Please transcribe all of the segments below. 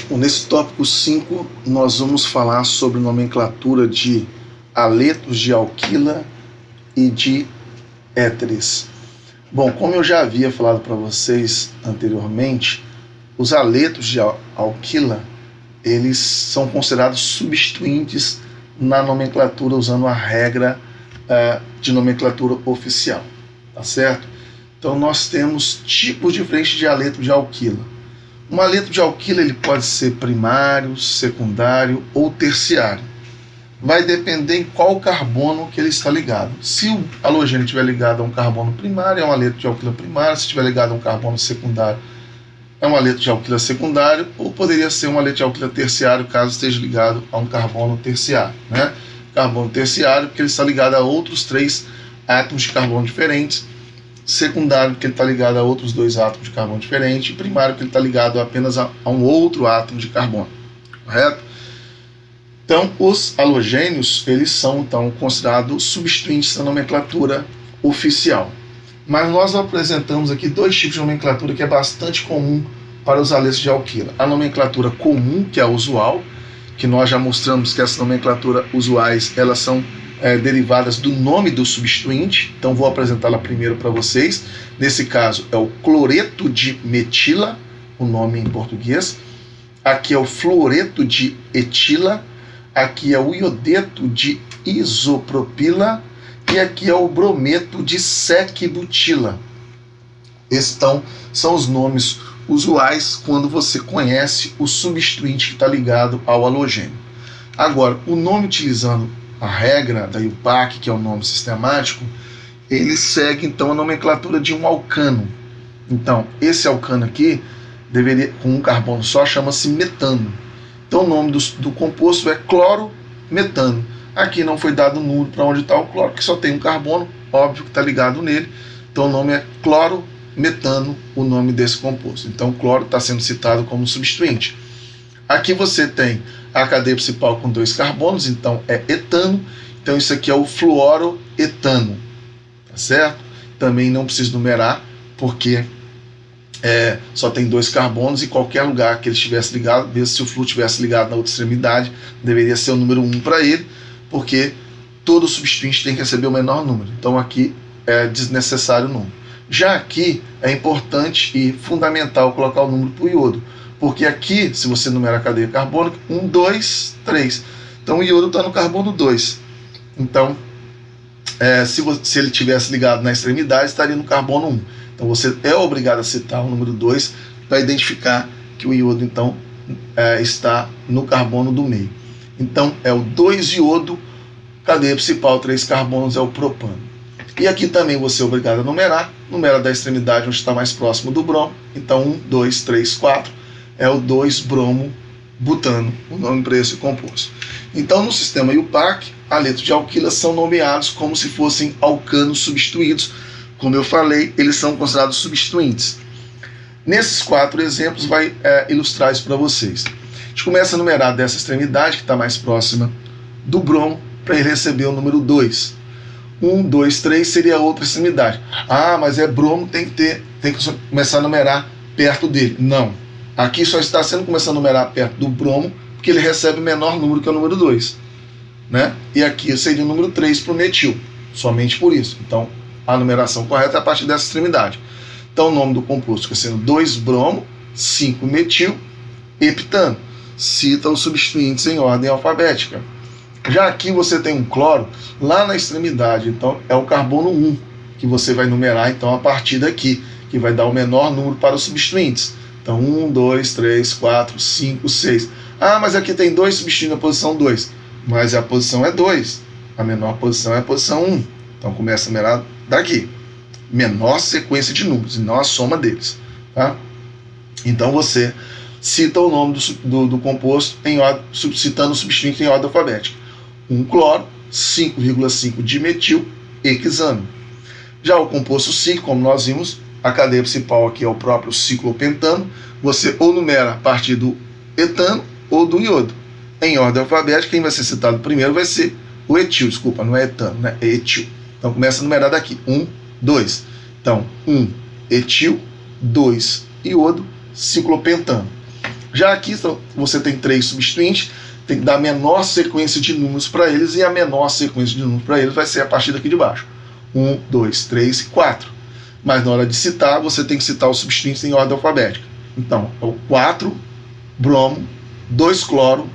Nesse tópico 5, nós vamos falar sobre nomenclatura de aletos de alquila e de éteres. Bom, como eu já havia falado para vocês anteriormente, os aletos de alquila, eles são considerados substituintes na nomenclatura usando a regra de nomenclatura oficial, tá certo? Então nós temos tipos diferentes de aleto de alquila. Um aleto de alquila ele pode ser primário, secundário ou terciário. Vai depender em qual carbono que ele está ligado. Se o halogênio estiver ligado a um carbono primário, é um aleto de alquila primário. Se estiver ligado a um carbono secundário, é um aleto de alquila secundário. Ou poderia ser um aleto de alquila terciário, caso esteja ligado a um carbono terciário, né? Carbono terciário, porque ele está ligado a outros 3 átomos de carbono diferentes. Secundário, porque ele está ligado a outros 2 átomos de carbono diferentes. E primário, porque ele está ligado apenas a um outro átomo de carbono. Correto? Então, os halogênios, eles são então considerados substituintes da nomenclatura oficial. Mas nós apresentamos aqui 2 tipos de nomenclatura que é bastante comum para os aletos de alquila. A nomenclatura comum, que é a usual, que nós já mostramos que essas nomenclaturas usuais, elas são derivadas do nome do substituinte. Então vou apresentá-la primeiro para vocês. Nesse caso é o cloreto de metila, o nome em português. Aqui é o fluoreto de etila. Aqui é o iodeto de isopropila e aqui é o brometo de sec-butila. Esses são os nomes usuais quando você conhece o substituinte que está ligado ao halogênio. Agora, o nome utilizando a regra da IUPAC, que é o nome sistemático, ele segue então a nomenclatura de um alcano. Então, esse alcano aqui, com um carbono só, chama-se metano. Então o nome do composto é clorometano. Aqui não foi dado número para onde está o cloro, que só tem um carbono, óbvio que está ligado nele. Então o nome é clorometano, o nome desse composto. Então o cloro está sendo citado como substituinte. Aqui você tem a cadeia principal com 2 carbonos, então é etano. Então isso aqui é o fluoroetano, tá certo? Também não preciso numerar, porque só tem 2 carbonos e qualquer lugar que ele estivesse ligado, mesmo se o flúor estivesse ligado na outra extremidade, deveria ser o número 1 para ele, porque todo substituinte tem que receber o menor número. Então aqui é desnecessário o número. Já aqui é importante e fundamental colocar o número para o iodo, porque aqui, se você numerar a cadeia carbônica, 1, 2, 3. Então o iodo está no carbono 2. Então, se ele tivesse ligado na extremidade, estaria no carbono 1. Então você é obrigado a citar o número 2 para identificar que o iodo então está no carbono do meio. Então é o 2 iodo, cadeia principal 3 carbonos é o propano. E aqui também você é obrigado a numerar, numera da extremidade onde está mais próximo do bromo. Então 1, 2, 3, 4 é o 2-bromo-butano, o nome para esse composto. Então no sistema IUPAC, aletos de alquila são nomeados como se fossem alcanos substituídos. Como eu falei, eles são considerados substituintes. Nesses 4 exemplos, vai ilustrar isso para vocês. A gente começa a numerar dessa extremidade, que está mais próxima do bromo, para ele receber o número 2. 1, 2, 3 seria a outra extremidade. Ah, mas é bromo, tem que começar a numerar perto dele. Não. Aqui só está sendo começado a numerar perto do bromo, porque ele recebe o menor número, que é o número 2. Né? E aqui seria o número 3 para o metil. Somente por isso. Então, a numeração correta é a partir dessa extremidade. Então o nome do composto fica sendo 2-bromo, 5-metil, heptano. Cita os substituintes em ordem alfabética. Já aqui você tem um cloro lá na extremidade, então é o carbono 1 que você vai numerar então a partir daqui, que vai dar o menor número para os substituintes. Então 1, 2, 3, 4, 5, 6. Ah, mas aqui tem 2 substituindo a posição 2. Mas a posição é 2. A menor posição é a posição 1. Então começa a numerar daqui. Menor sequência de números, e não a soma deles. Tá? Então você cita o nome do composto citando o substituinte em ordem alfabética. 1 cloro, 5,5 dimetil, hexano. Já o composto 5, como nós vimos, a cadeia principal aqui é o próprio ciclopentano. Você ou numera a partir do etano ou do iodo. Em ordem alfabética, quem vai ser citado primeiro vai ser o etil. Desculpa, não é etano, né? É etil. Então começa a numerar daqui. 1, 2. Então, 1 etil, 2 iodo, ciclopentano. Já aqui você tem 3 substituintes, tem que dar a menor sequência de números para eles, e a menor sequência de números para eles vai ser a partir daqui de baixo. 1, 2, 3 e 4. Mas na hora de citar, você tem que citar os substituintes em ordem alfabética. Então, é o 4 bromo, 2 cloro,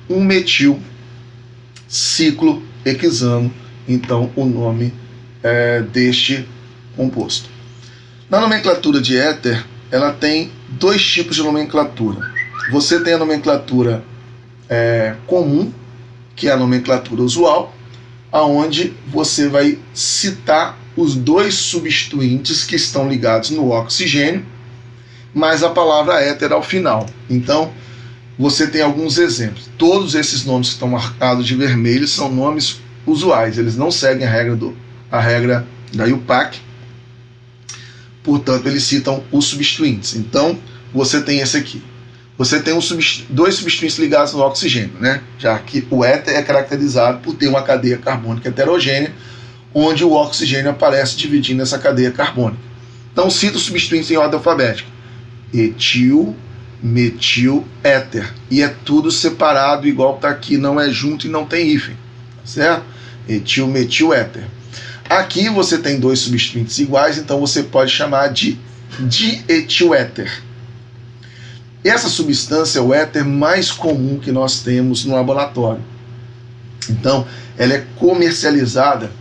1 metil, ciclo hexano. Então, o nome deste composto. Na nomenclatura de éter, ela tem 2 tipos de nomenclatura. Você tem a nomenclatura comum, que é a nomenclatura usual, aonde você vai citar os 2 substituintes que estão ligados no oxigênio, mais a palavra éter ao final. Então, você tem alguns exemplos. Todos esses nomes que estão marcados de vermelho são nomes usuais, eles não seguem a regra da IUPAC, portanto, eles citam os substituintes. Então, você tem esse aqui. Você tem 2 substituintes ligados no oxigênio, né? Já que o éter é caracterizado por ter uma cadeia carbônica heterogênea, onde o oxigênio aparece dividindo essa cadeia carbônica. Então, cita os substituintes em ordem alfabética. Etil, metil, éter. E é tudo separado, igual está aqui, não é junto e não tem hífen. Certo? Etil, metil, éter. Aqui você tem 2 substituintes iguais, então você pode chamar de dietiléter. Essa substância é o éter mais comum que nós temos no laboratório. Então, ela é comercializada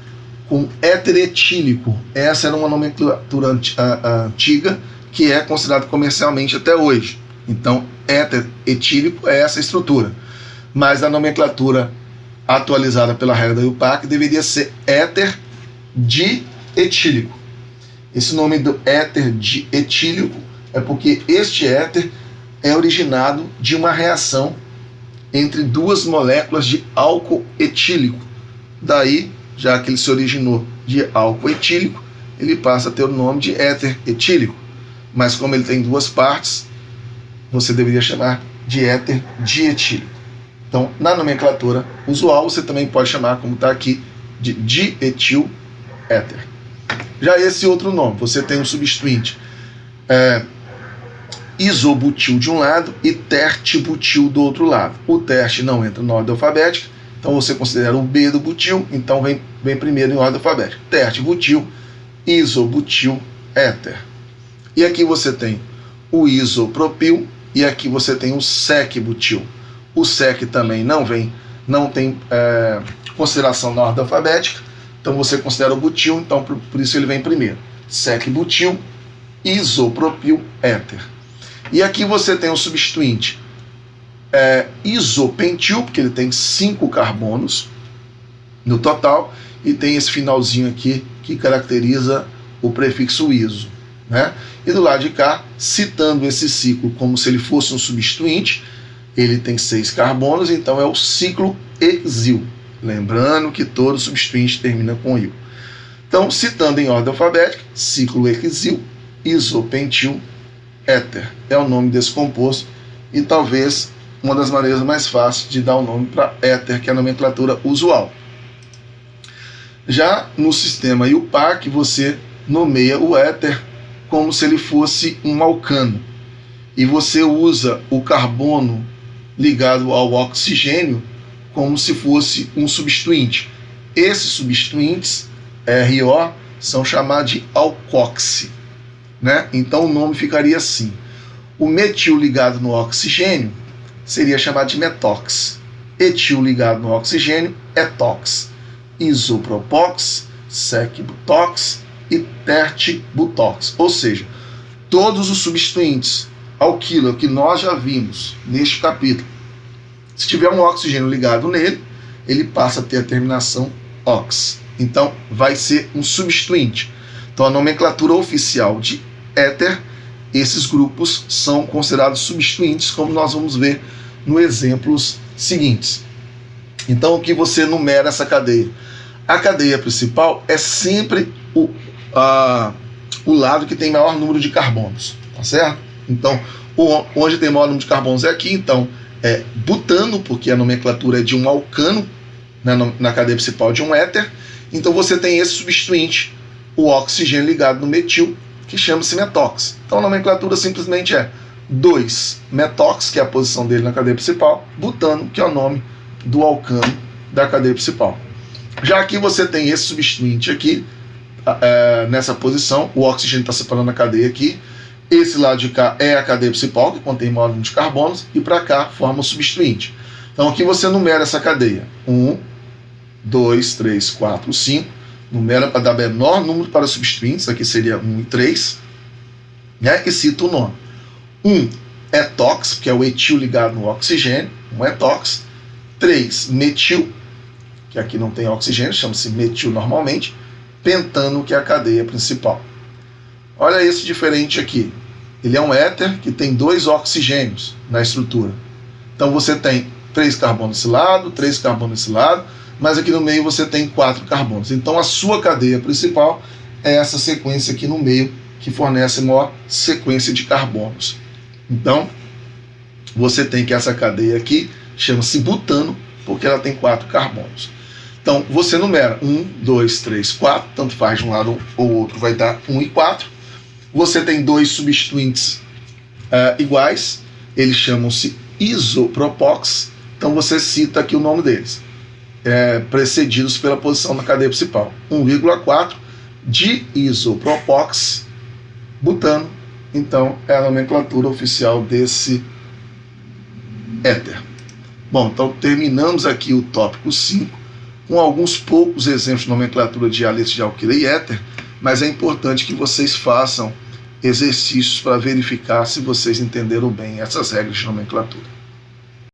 com éter etílico. Essa era uma nomenclatura antiga que é considerada comercialmente até hoje. Então, éter etílico é essa estrutura. Mas a nomenclatura atualizada pela regra da IUPAC deveria ser éter dietílico. Esse nome do éter dietílico é porque este éter é originado de uma reação entre 2 moléculas de álcool etílico. Daí, já que ele se originou de álcool etílico, ele passa a ter o nome de éter etílico. Mas como ele tem 2 partes, você deveria chamar de éter dietílico. Então, na nomenclatura usual, você também pode chamar, como está aqui, de dietil éter. Já esse outro nome, você tem um substituinte isobutil de um lado e tertibutil do outro lado. O terte não entra na ordem alfabética, então você considera o B do butil, então vem primeiro em ordem alfabética. Tertibutil, isobutil, éter. E aqui você tem o isopropil e aqui você tem o sec-butil. O sec também não tem consideração na ordem alfabética, então você considera o butil, então por isso ele vem primeiro. Sec-butil, isopropil, éter. E aqui você tem o substituinte isopentil, porque ele tem 5 carbonos no total, e tem esse finalzinho aqui que caracteriza o prefixo iso, né? E do lado de cá, citando esse ciclo como se ele fosse um substituinte, ele tem 6 carbonos, então é o ciclo hexil. Lembrando que todo substituinte termina com il. Então, citando em ordem alfabética, ciclo hexil, isopentil, éter. É o nome desse composto e talvez uma das maneiras mais fáceis de dar o nome para éter, que é a nomenclatura usual. Já no sistema IUPAC, você nomeia o éter como se ele fosse um alcano. E você usa o carbono ligado ao oxigênio como se fosse um substituinte. Esses substituintes, RO, são chamados de alcoxi, né? Então o nome ficaria assim. O metil ligado no oxigênio seria chamado de metox. Etil ligado no oxigênio, etox. Isopropox, sec-butox e tertibutox. Ou seja, todos os substituintes alquilo que nós já vimos neste capítulo, se tiver um oxigênio ligado nele, ele passa a ter a terminação ox. Então vai ser um substituinte. Então a nomenclatura oficial de éter, esses grupos são considerados substituintes, como nós vamos ver nos exemplos seguintes. Então o que você numera essa cadeia? A cadeia principal é sempre o lado que tem maior número de carbonos, tá certo? Então, onde tem maior número de carbonos é aqui, então é butano, porque a nomenclatura é de um alcano, né, na cadeia principal de um éter. Então você tem esse substituinte, o oxigênio ligado no metil, que chama-se metox. Então a nomenclatura simplesmente é 2, metox, que é a posição dele na cadeia principal, butano, que é o nome do alcano da cadeia principal. Já aqui você tem esse substituinte aqui, nessa posição, o oxigênio está separando a cadeia aqui, esse lado de cá é a cadeia principal, que contém maior número de carbonos, e para cá forma o substituinte. Então aqui você numera essa cadeia, 1, 2, 3, 4, 5, numera para dar menor número para substituintes, aqui seria 1 e 3, né? E cita o nome. 1, etox, que é o etil ligado no oxigênio, um etox. 3, metil, que aqui não tem oxigênio, chama-se metil normalmente. Pentano, que é a cadeia principal. Olha esse diferente aqui. Ele é um éter que tem 2 oxigênios na estrutura. Então você tem 3 carbonos desse lado, 3 carbonos desse lado, mas aqui no meio você tem 4 carbonos. Então a sua cadeia principal é essa sequência aqui no meio, que fornece a maior sequência de carbonos. Então você tem que essa cadeia aqui chama-se butano, porque ela tem 4 carbonos. Então você numera 1, 2, 3, 4, tanto faz de um lado ou outro, vai dar 1 e 4. Você tem 2 substituintes iguais, eles chamam-se isopropox, então você cita aqui o nome deles, precedidos pela posição na cadeia principal. 1,4 de isopropox, butano, então é a nomenclatura oficial desse éter. Bom, então terminamos aqui o tópico 5, com alguns poucos exemplos de nomenclatura de aletos de alquila e éter, mas é importante que vocês façam exercícios para verificar se vocês entenderam bem essas regras de nomenclatura.